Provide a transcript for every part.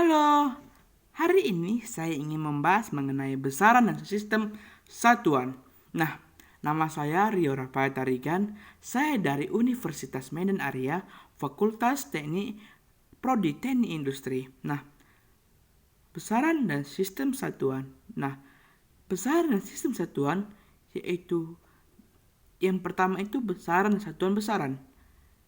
Halo, hari ini saya ingin membahas mengenai besaran dan sistem satuan. Nah, nama saya Rio Rafael Tarigan, saya dari Universitas Medan Area, Fakultas Teknik, Prodi Teknik Industri. Nah, besaran dan sistem satuan. Nah, besaran dan sistem satuan yaitu yang pertama itu besaran dan satuan besaran,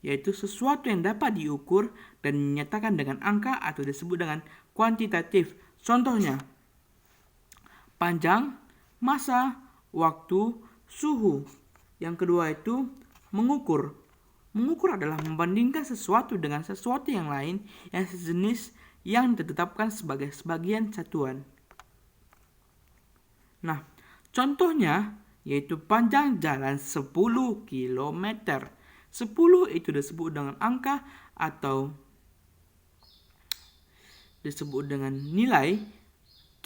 yaitu sesuatu yang dapat diukur dan dinyatakan dengan angka atau disebut dengan kuantitatif. Contohnya, panjang, massa, waktu, suhu. Yang kedua itu mengukur. Mengukur adalah membandingkan sesuatu dengan sesuatu yang lain yang sejenis yang ditetapkan sebagai sebagian satuan. Nah, contohnya yaitu panjang jalan 10 km. 10 itu disebut dengan angka atau disebut dengan nilai,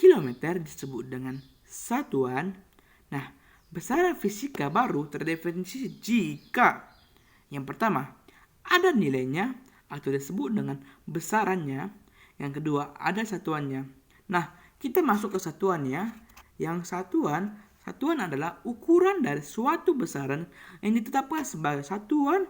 kilometer disebut dengan satuan. Nah, besaran fisika baru terdefinisi jika yang pertama ada nilainya atau disebut dengan besarannya. Yang kedua ada satuannya. Nah, kita masuk ke satuannya. Yang Satuan adalah ukuran dari suatu besaran yang ditetapkan sebagai satuan.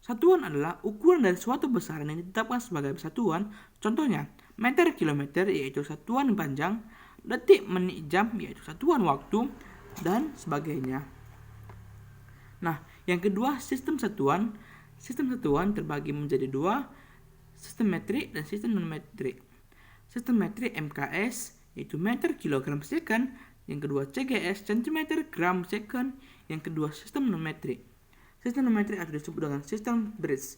Satuan adalah ukuran dari suatu besaran yang ditetapkan sebagai satuan. Contohnya, meter kilometer yaitu satuan panjang, detik menit jam yaitu satuan waktu, dan sebagainya. Nah, yang kedua sistem satuan. Sistem satuan terbagi menjadi dua, sistem metrik dan sistem non-metrik. Sistem metrik MKS yaitu meter kilogram second, yang kedua CGS centimeter gram second, yang kedua sistem non-metrik. Sistem non-metrik atau disebut dengan sistem bridge.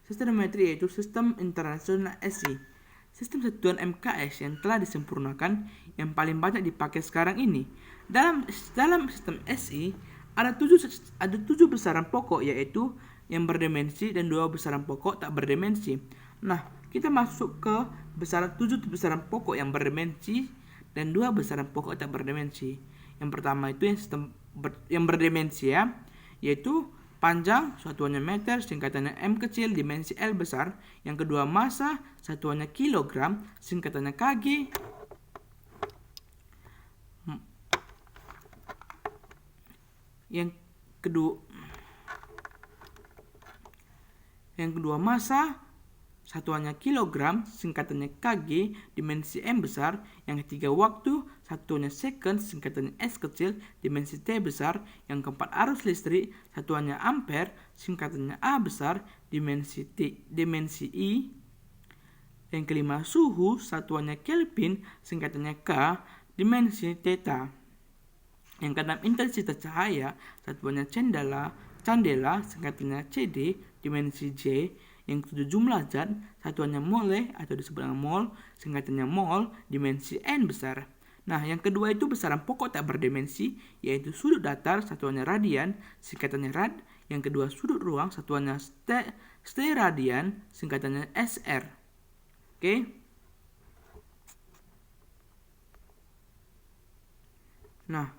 Sistem non-metrik yaitu sistem internasional SI. Sistem satuan MKS yang telah disempurnakan yang paling banyak dipakai sekarang ini. Dalam sistem SI ada 7 besaran pokok, yaitu yang berdimensi dan 2 besaran pokok tak berdimensi. Nah, kita masuk ke 7 besaran pokok yang berdimensi dan 2 besaran pokok tak berdimensi. Yang pertama itu yang berdimensi yaitu panjang, satuannya meter, singkatannya M kecil, dimensi L besar. Yang kedua massa, satuannya kilogram, singkatannya kg. Yang kedua massa, satuannya kilogram, singkatannya kg, dimensi M besar. Yang ketiga waktu, satuannya second, singkatannya S kecil, dimensi T besar. Yang keempat arus listrik, satuannya ampere, singkatannya A besar, dimensi I. Yang kelima suhu, satuannya Kelvin, singkatannya K, dimensi theta. Yang keenam intensitas cahaya, satuannya candela, singkatannya CD, dimensi J. Yang ketujuh jumlah zat, satuannya mole atau disebut dengan mol, singkatannya mol, dimensi N besar. Nah, yang kedua itu besaran pokok tak berdimensi, yaitu sudut datar, satuannya radian, singkatannya rad. Yang kedua sudut ruang, satuannya steradian, singkatannya SR. Oke. Nah,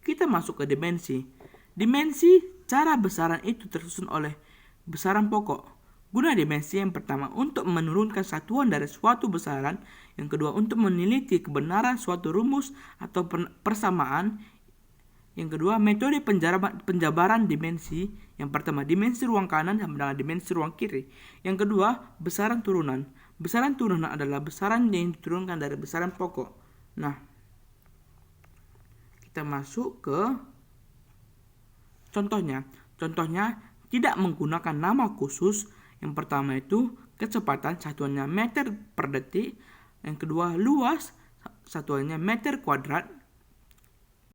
kita masuk ke dimensi. Dimensi, cara besaran itu tersusun oleh besaran pokok. Guna dimensi yang pertama untuk menurunkan satuan dari suatu besaran, yang kedua untuk meneliti kebenaran suatu rumus atau persamaan, yang kedua metode penjabaran dimensi. Yang pertama dimensi ruang kanan sama dengan dimensi ruang kiri. Yang kedua besaran turunan. Besaran turunan adalah besaran yang diturunkan dari besaran pokok. Nah, kita masuk ke contohnya tidak menggunakan nama khusus. Yang pertama itu kecepatan, satuannya meter per detik. Yang kedua luas, satuannya meter kuadrat.